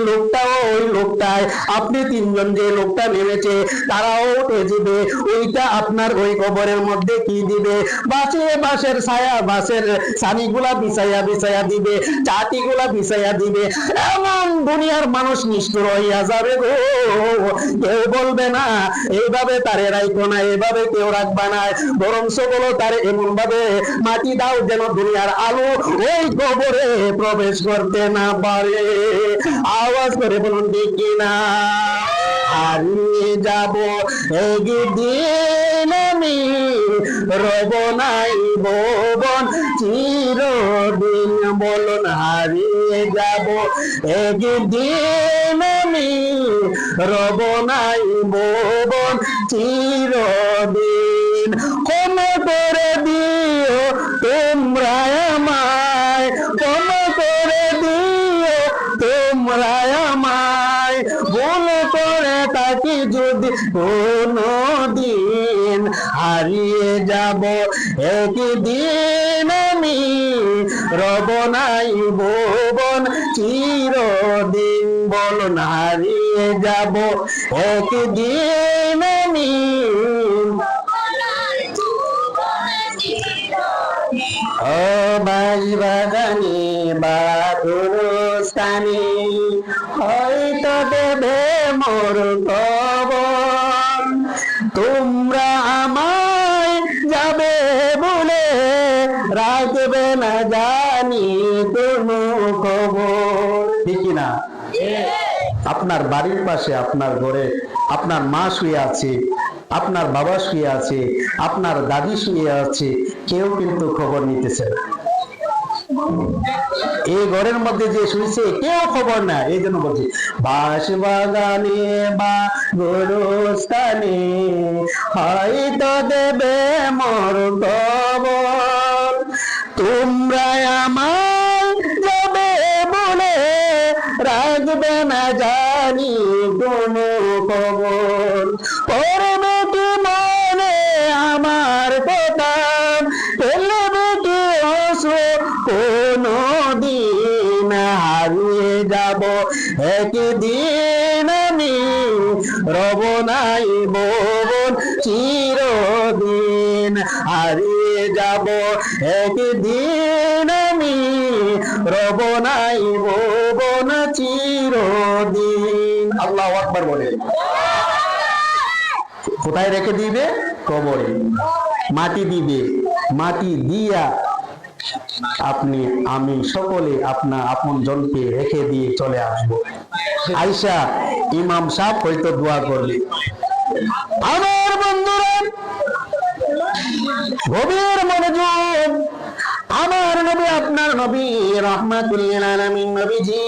লোকটাই আপনি 3 জন যে লোকটা নেমেছে তারাও উঠে যাবে। ওইটা আপনার ওই কবরের মধ্যে কি দিবে? বাঁশের ছায়া, বাঁশের ছানিগুলা বিছাইয়া দিবে, চাটিগুলা বিছাইয়া দিবে। এমন দুনিয়ার মানুষ নিষ্ঠুর হইয়া যাবে গো, কেউ বলবে না এইভাবে তারে রাখো না, এইভাবে কেউ রাখবা না, বরঞ্চ বলো তারে এমন ভাবে মাটি দাও যেন দুনিয়ার আলো ওই কবরে প্রবেশ করতে না পারে। আওয়াজ করে বলুন ঠিক কিনা? হারিয়ে যাব একদিন আমি, রব নাই ভুবন চিরদিন। বলুন হারিয়ে যাব একদিন আমি, রব নাই ভুবন চিরদিন। ক্ষমা করে দিও তোমরা আমায়, ক্ষমা করে দিও তোমরা আমায়, ভুল করে থাকি যদি কোনদিন। হারিয়ে যাব একদিন আমি, রব নাই ভুবন চিরদিন। বলুন হারিয়ে যাব একদিন আমি। ও বাজ বাগানে বা গুরুস্থানে হয়তো দেবে মোর কবর, তোমরা আমায় যাবে বলে রাখবে না জানি কোনো খবর। ঠিক না? আপনার বাড়ির পাশে, আপনার ঘরে আপনার মা শুয়ে আছে, আপনার বাবা শুয়ে আছে, আপনার দাদি শুয়ে আছে, কেউ কিন্তু খবর নিতেছে না। এই ঘরের মধ্যে যে শুয়েছে কেউ খবর না। এই জন্য বলছি বাঁশ বাগানে বা গোরস্থানে হয়তো দেবে মোর খবর, তোমরা আমায় যাবে বলে রাখবে না জানি কোনো খবর। পড়বে কি মনে আমার কথা, ফেলবে কি অশ্রু কোনো দিন। হারিয়ে যাব একদিন আমি, রব নাই ভুবন চিরদিন। হারিয়ে যাব একদিন আমি, রব নাই ভুবন চিরদিন। আল্লাহু আকবার বলে। কোথায় রেখে দিবে? কবরে। মাটি দিবে, মাটি দিয়া আপনি আমি সকলে আপনার আপন জনকে রেখে দিয়ে চলে আসবো। আয়সা ইমাম সাহেব হয়তো দোয়া করলে। আমার বন্ধুরা গভীর মনোযোগ, আমার নবী আপনার নবী রাহমাতুল লিল আলামিন নবীজি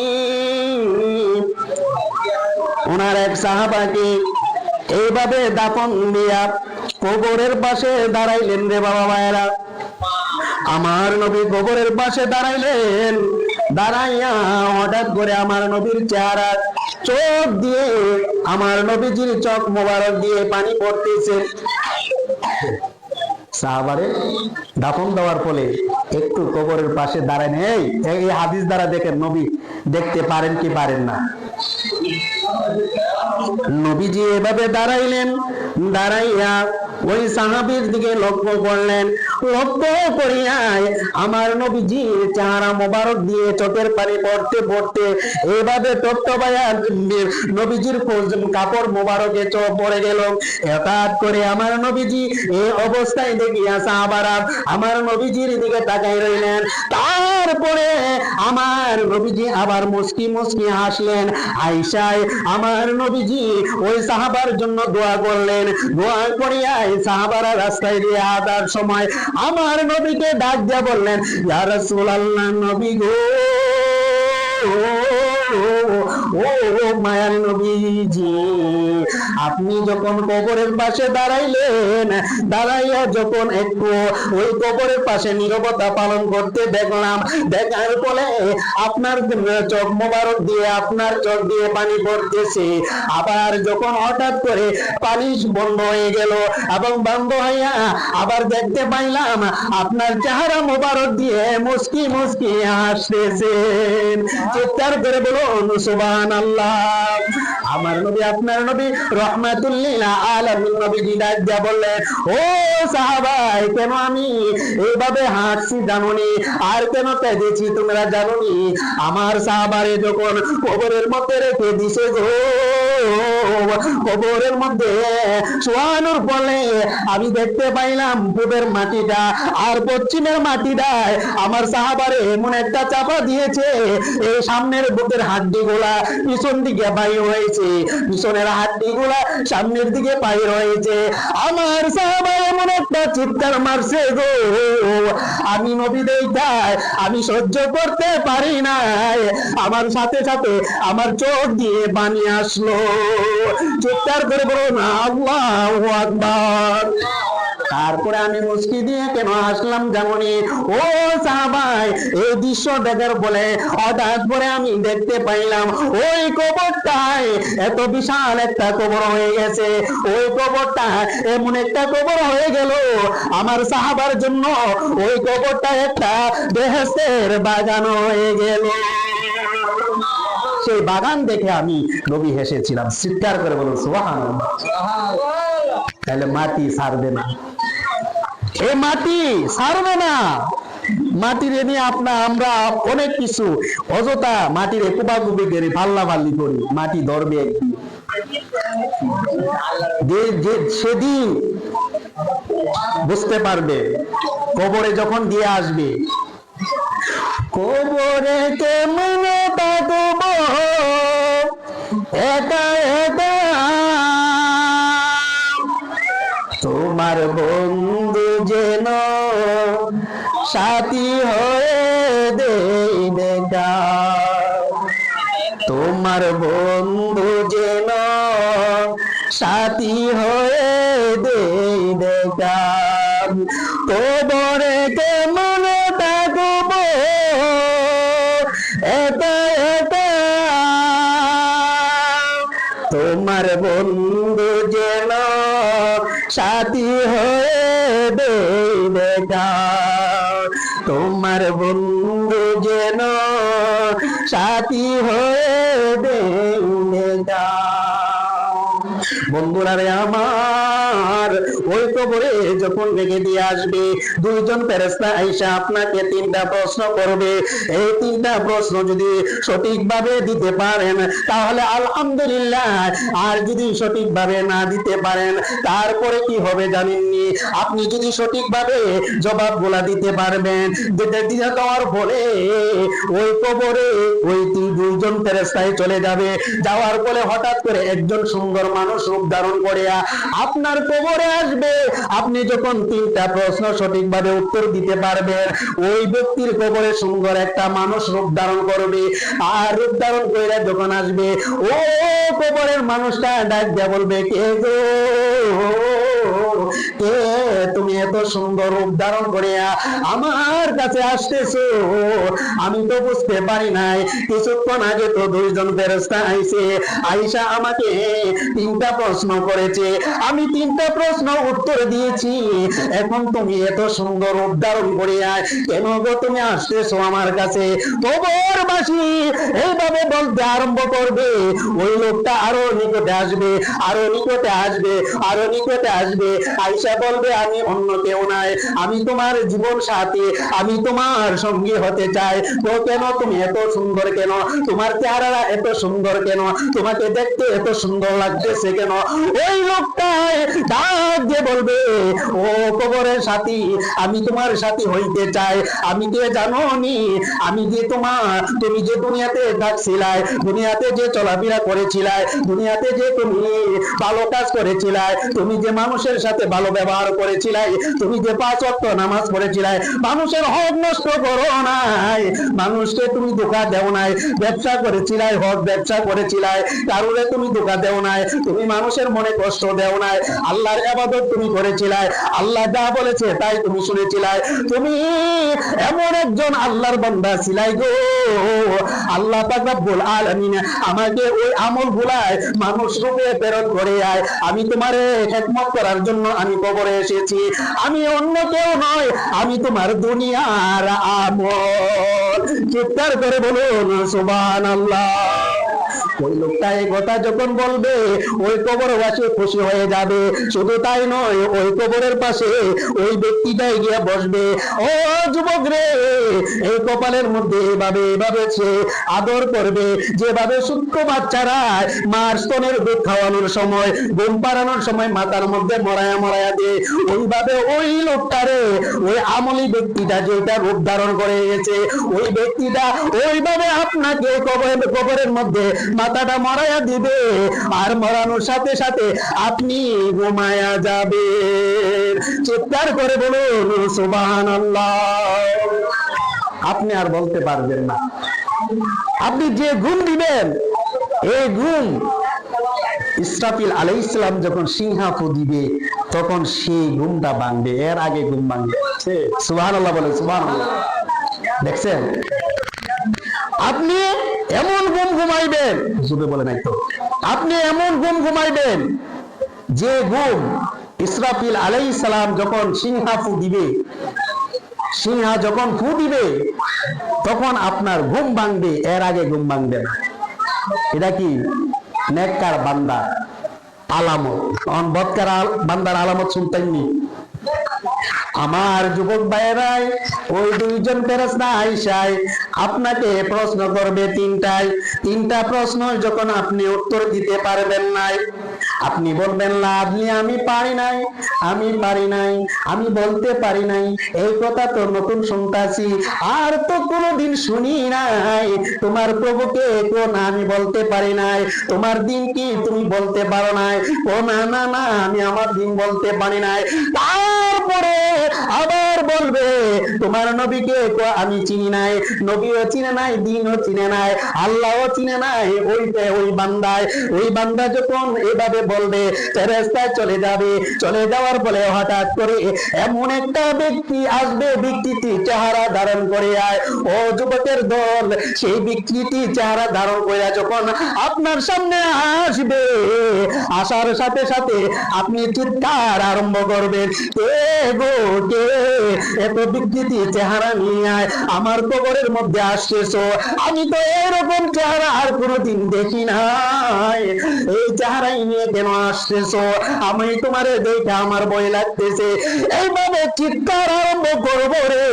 ওনার এক সাহাবাকে এইভাবে দাফন দিয়া কবরের পাশে দাঁড়াইলেন রে বাবা ভাইরা। আমার নবী কবরের পাশে দাঁড়াইলেন, দাঁড়াইয়া হঠাৎ করে আমার নবীর চেহারা চোখ দিয়ে, আমার নবীজির চোখ মোবারক দিয়ে পানি পড়তেছে। সাহাবারে দাফন দেওয়ার ফলে একটু কবরের পাশে দাঁড়ান। এই হাদিস দ্বারা দেখেন নবী দেখতে পারেন কি পারেন না। নবীজি এভাবে দাঁড়াইলেন, দাঁড়াইয়া ওই সাহাবীর দিকে লক্ষ্য করলেন। লক্ষ্য করিয়া আমার নবীজি চেহারা মোবারক দিয়ে চোখের পানি পড়তে পড়তে এভাবে টপটপায়া নবীজির কাপড় মোবারকে চোখ পড়ে গেল। হঠাৎ করে আমার নবীজি এই অবস্থায় দেখিয়া সাহাবারা আমার নবীজির দিকে তাকাই রইলেন। তারপরে আমার নবীজি আবার মুস্কি মুস্কি হাসলেন। আয়েশায় আমার নবীজি ওই সাহাবার জন্য দোয়া করলেন। দোয়া করিয়া সাহাবারা রাস্তায় দিয়ে হাঁটার সময় আমার নবীকে ডাক দিয়া বললেন, ইয়া রাসূলুল্লাহ, নবী গো, ও মায়ার নবীজি, আপনি যখন কবরের পাশে দাঁড়াইলেন, দাঁড়াইয়া যখন একটু ওই কবরের পাশে নীরবতা পালন করতে দেখলাম, দেখার ফলে আপনার চোখ মোবারক দিয়ে, আপনার চোখ দিয়ে পানি পড়তেছে। আবার যখন হঠাৎ করে পানি বন্ধ হয়ে গেল এবং বন্ধ হইয়া আবার দেখতে পাইলাম আপনার চেহারা মোবারক দিয়ে মুস্কি মুস্কি হাসতেছেন। চিৎকার করে বলুন সুবহানাল্লাহ। আমার নবী, আপনার নবী রাহমাতুল লিল আলামিন নবীজি ডাক দিয়া বললেন, ও সাহাবাই, কেন আমি এইভাবে হাসছি জানোনি, আর কেন কেঁদেছি তোমরা জানোনি? আমার সাহাবারে যখন কবরের মধ্যে রেখে দিছে গো, কবরের মধ্যে শোয়ানোর ফলে আমি দেখতে পাইলাম পূবের মাটিটা আর পশ্চিমের মাটিটায় আমার সাহাবারে এমন একটা চাপা দিয়েছে, এই সামনের বুকের হাড্ডি গুলা পিছন দিকে বাইর হয়েছে, পিছনের হাড্ডি গুলা সামনের দিকে বাইর হয়েছে। আমার সাহাবা এমন একটা চিৎকার মারছে গো, আমি নবী দেখায় আমি সহ্য করতে পারি নাই, আমার সাথে সাথে আমার চোখ দিয়ে পানি আসলো। চিৎকার করে বলো না আল্লাহু আকবার। তারপরে আমি মুস্কি দিয়ে কেন হাসলাম জানি? ও সাহাবাই, এই দৃশ্য দেখার বলে হঠাৎ করে আমি দেখতে পাইলাম ওই কবরটায় এত বিশাল একটা কবর হয়ে গেছে, ওই কবরটা এমন একটা কবর হয়ে গেল আমার সাহাবার জন্য ওই কবরটা একটা বেহেশতের বাগান হয়ে গেল। সেই বাগান দেখে আমি নবী হেসেছিলাম। চিৎকার করে বলুন সুবহানাল্লাহ। তাহলে মাটি ছাড়বে না, এই মাটি ছাড়বে না। মাটির নিয়ে আমরা অনেক কিছু অযথা মাটির কুপাকুপি করি, পাল্লা পাল্লি করি, মাটি ধরবে সেদিন বুঝতে পারবে, কবরে যখন দিয়ে আসবে। কবরে কেমন থাকব একা একা, তোমার বন্ধু যেন সাথী হয়ে দেই দেখা, তোমার বন্ধু যেন সাথী হয়ে দেই দেখা। কবরে কেমন থাকব একা একা, তোমার বন্ধু যেন সাথী হয়ে দেই দেখা, তোমার বন্ধু যেন সাথী হয়ে দেই দেখা। বন্ধুরা রে আমার, ওই কবরে যখন রেখে দিয়ে আসবে দুইজন ফেরেশতা আইসা আপনাকে তিনটা প্রশ্ন করবে। এই তিনটা প্রশ্ন যদি সঠিকভাবে দিতে পারেন তাহলে আলহামদুলিল্লাহ, আর যদি সঠিকভাবে না দিতে পারেন তারপরে কি হবে জানেননি? আপনি যদি সঠিকভাবে জবাবগুলা দিতে পারবেন, যেটা দিয়ে দেওয়ার ফলে ওই কবরে ওই দুইজন ফেরেশতায় চলে যাবে। যাওয়ার ফলে হঠাৎ করে একজন সুন্দর মানুষ রূপ ধারণ করে আপনার কবরে আসবে। আপনি যখন তিনটা প্রশ্ন সঠিকভাবে উত্তর দিতে পারবেন, ওই ব্যক্তির কবরে সুন্দর একটা মানুষ রূপ ধারণ করবে। আর রূপ ধারণ করে যখন আসবে, ও কবরের মানুষটা ডাক দিয়া বলবে, কে গো, কে তুমি এত সুন্দর রূপ ধারণ করে আমার কাছে আসতেছো? আমি তো বুঝতে পারি নাই, কিছুক্ষণ আগে তো দুইজন ফেরেশতা আইছে, আইসা আমাকে তিনটা প্রশ্ন করেছে, আমি তিনটা প্রশ্ন উত্তর দিয়েছি, এখন তুমি এত সুন্দর রূপ ধারণ করে কেন গো তুমি আসতেছো আমার কাছে? কবরবাসী এইভাবে বলতে আরম্ভ করবে, ওই লোকটা আরো নিকটে আসবে, আরো নিকটে আসবে, আরো নিকটে আসবে, আইসা বলবে, আমি অন্য কেউ নাই, আমি তোমার জীবন সাথী, আমি তোমার সঙ্গী হতে চাই। তো কেন তুমি এত সুন্দর কেন? তোমার চেহারা এত সুন্দর কেন? তোমাকে দেখতে এত সুন্দর লাগতেছে কেন? ওই লোকটাই ডাক দিয়ে বলবে, ও কবরের সাথী, আমি তোমার সাথী হইতে চাই। আমি কে জানো নি? আমি যে তুমি যে দুনিয়াতে থাকছিলাই, দুনিয়াতে যে চলাফেরা করেছিলাই, দুনিয়াতে যে তুমি ভালো কাজ করেছিলাই, তুমি যে মানুষ মানুষের সাথে ভালো ব্যবহার করেছিলে, তুমি যে 5 ওয়াক্ত নামাজ পড়েছিলে, মানুষের হক নষ্ট করো নাই, মানুষকে তুমি ধোঁকা দেও নাই, ব্যবসা করেছিলে, হক ব্যবসা করেছিলে, কারোরে তুমি ধোঁকা দেও নাই, তুমি মানুষের মনে কষ্ট দেও নাই, আল্লাহর ইবাদত তুমি করেছিলে, আল্লাহ যা বলেছে তাই তুমি শুনেছিলে, তুমি এমন একজন আল্লাহর বান্দা ছিলাই গো। আল্লাহ পাক রব্বুল আলামিন আমাকে ওই আমলগুলাই মানুষ রূপে প্রেরণ করে আয়, আমি তোমারে খেদমত করার জন্য আমি কবরে এসেছি, আমি অন্য কেউ নয়, আমি তোমার দুনিয়ার আমল। চিৎকার করে বলুন সুবহানাল্লাহ। ওই লোকটা এই কথা যখন বলবে, ওই কবরবাসী খুশি হয়ে যাবে। শুধু তাই নয়, ওই কবরের পাশে ওই ব্যক্তিটাই গিয়ে বসবে। ও যুবক রে, এই কপালের মধ্যে এভাবে এভাবে সে আদর করবে, যেভাবে সূক্ষ্ম বাচ্চারা মার স্তনের দুধ খাওয়ানোর সময়, ঘুম পাড়ানোর সময় মাথার মধ্যে মরায়া মরায়া দিয়ে, ওইভাবে ওই লোকটারে, ওই আমলি ব্যক্তিটা যেটা রূপ ধারণ করে গেছে, ওই ব্যক্তিটা ওইভাবে আপনাকে কবরের মধ্যে মাথাটা মরাইয়া দিবে, আর মরানোর সাথে সাথে আপনি ঘুমায়া যাবেন। চিৎকার করে বলুন সুবহানাল্লাহ। আপনি আর বলতে পারবেন না। আপনি যে ঘুম দিবেন, এই ঘুম ইসরাফিল আলাইহিস সালাম যখন সিংহাফু দিবে, তখন সেই ঘুমটা ভাঙবে, এর আগে ঘুম ভাঙবে। সুবহানাল্লাহ বলে, সুবহানাল্লাহ। দেখছেন, আপনি এমন ঘুম ঘুমাইবেন, জুবে বলে নাই তো, আপনি এমন ঘুম ঘুমাইবেন যে ঘুম ইসরাফিল আলাইহিস সালাম যখন সিংহা ফু দিবে, সিংহা যখন ফু দিবে, তখন আপনার ঘুম ভাঙবে, এর আগে ঘুম ভাঙবে না। এটা কি নেককার বান্দা আলামত। বদকার বান্দার আলামত শুনতেননি। আমার যুবক ভাইয়েরাই, ওই দুইজন ফেরেশতা আইসায় আপনাকে প্রশ্ন করবে তিনটা প্রশ্ন, যখন আপনি উত্তর দিতে পারবেন নাই, আপনি বলবেন না আমি পারি নাই, আমি বলতে পারি নাই, এই কথা তো নতুন শুনতাছি, আর তো কোনোদিন শুনি নাই। তোমার প্রভুকে কোন আমি বলতে পারি নাই, তোমার দিন কি তুমি বলতে পারো নাই, ও না না না, আমি আমার দিন বলতে পারি নাই। তারপরে আবার বলবে তোমার নবীকে আমি চিনি নাই, নবীও চিনে নাই, দিনও চিনে নাই, আল্লাহও চিনে নাই। ওই বান্দা যখন এভাবে বলবে, ফেরেশতা চলে যাবে, চলে যাওয়ার ফলে হঠাৎ করে এমন একটা ব্যক্তি আসবে, বিকৃতি চেহারা ধারণ করে আয়। ও যুবকের দল, সেই বিকৃতি চেহারা ধারণ করে যখন আপনার সামনে আসবে, আসার সাথে সাথে আপনি চিৎকার আরম্ভ করবেন, কে গো কে এত বিকৃতি চেহারা নিয়ে আয় আমার কবরের মধ্যে আসতেছো, আমি তো এরকম চেহারা আর কোনোদিন দেখি নাই, এই চেহারাই নিয়ে কেন আসতেছো, আমি তোমারে দেখে আমার ভয় লাগতেছে। এইভাবে চিৎকার আরম্ভ করবো রে।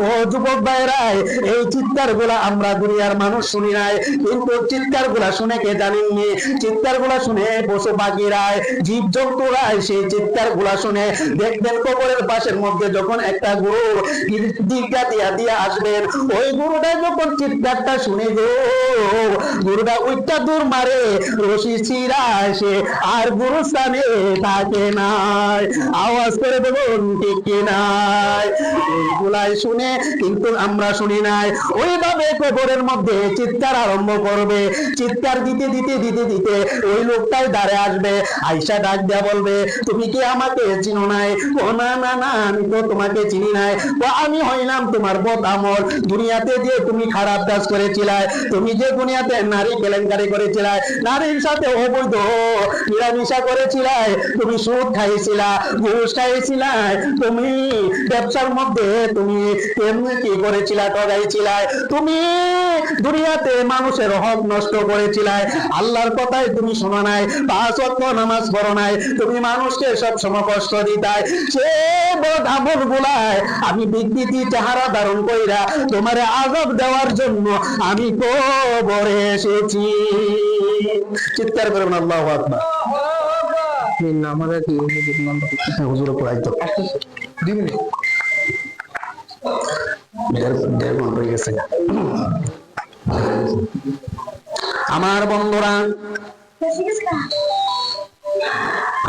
ও যুবক ভাইরাই, এই চিৎকার গুলা আমরা দুনিয়ার মানুষ শুনি নাই, কিন্তু চিৎকার গুলা শুনে কে জানেননি? চিৎকার গুলা শুনে পশু পাখিরাই, জীব জন্তুরাই সেই চিৎকার গুলা শুনে। দেখবেন কবরের পাশের মধ্যে যখন একটা গরু দিগা দিয়া আসবেন, ওই গরুটা যখন চিৎকারটা শুনে গো, গরুটা ওইটা দূর মারে, রশি ছিঁড়া আসে, আর গরু স্থানে থাকে নাই। আওয়াজ করে বলুন ঠিক কি নাই? এইগুলাই শুনে কিন্তু আমরা শুনি নাই। ওইভাবে কবরের মধ্যে চিৎকার আরম্ভ করবে, চিৎকার দিতে দিতে দিতে দিতে ওই লোকটাই দাঁড়ে আসবে, আইসা ডাক দেয়া বলবে, তুমি কি আমাকে চিনো নাই? ও না না না, আমি তো তোমাকে চিনি নাই। ও আমি হইলাম তোমার বদ আমল, দুনিয়াতে যে তুমি খারাপ কাজ করেছিলে, তুমি যে দুনিয়াতে নারী কেলেঙ্কারি করেছিলে, নারীর সাথে অবৈধ মিলামিশা করেছিলে, তুমি সুদ খাইছিলা, ঘুষ খাইছিলা, তুমি ব্যবসার মধ্যে তুমি কেমনি কি করেছিলা, ঠগাইছিলা, তুমি দুনিয়াতে মানুষের হক নষ্ট করেছিলে, আল্লাহর কথাই তুমি শোনো নাই, 5 ওয়াক্ত নামাজ পড়ো নাই, তুমি মানুষকে সব সময় কষ্ট দিতাই। সে বদ আমল গুলায় আমি বিকৃতি চেহারা ধারণ কইরা তোমার আযাব দেওয়ার জন্য আমি কবরে এসেছি। চিৎকার করবেন আল্লাহু আকবার। হুজুর পড়াইতো 2 মিনিট, 1.5 ঘন্টা হয়ে গেছে। আমার বন্ধুরা,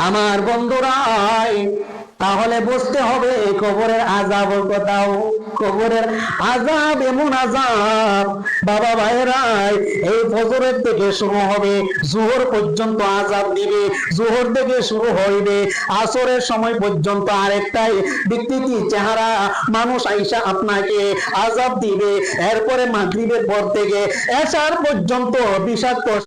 আমার বন্ধুরাই, তাহলে বুঝতে হবে কবরের আযাব কোথাও। কবরের আযাব এমন আযাব বাবা ভাইরাই, এই ফজরের থেকে শুরু হবে, জোহর পর্যন্ত আযাব দিবে, জোহর থেকে শুরু হইবে, আসরের সময় পর্যন্ত আরেকটাই বিকৃতি চেহারা মানুষ আইসা আপনাকে আযাব দিবে। এরপরে মাগরিবের পর থেকে এশার পর্যন্ত বিষাক্ত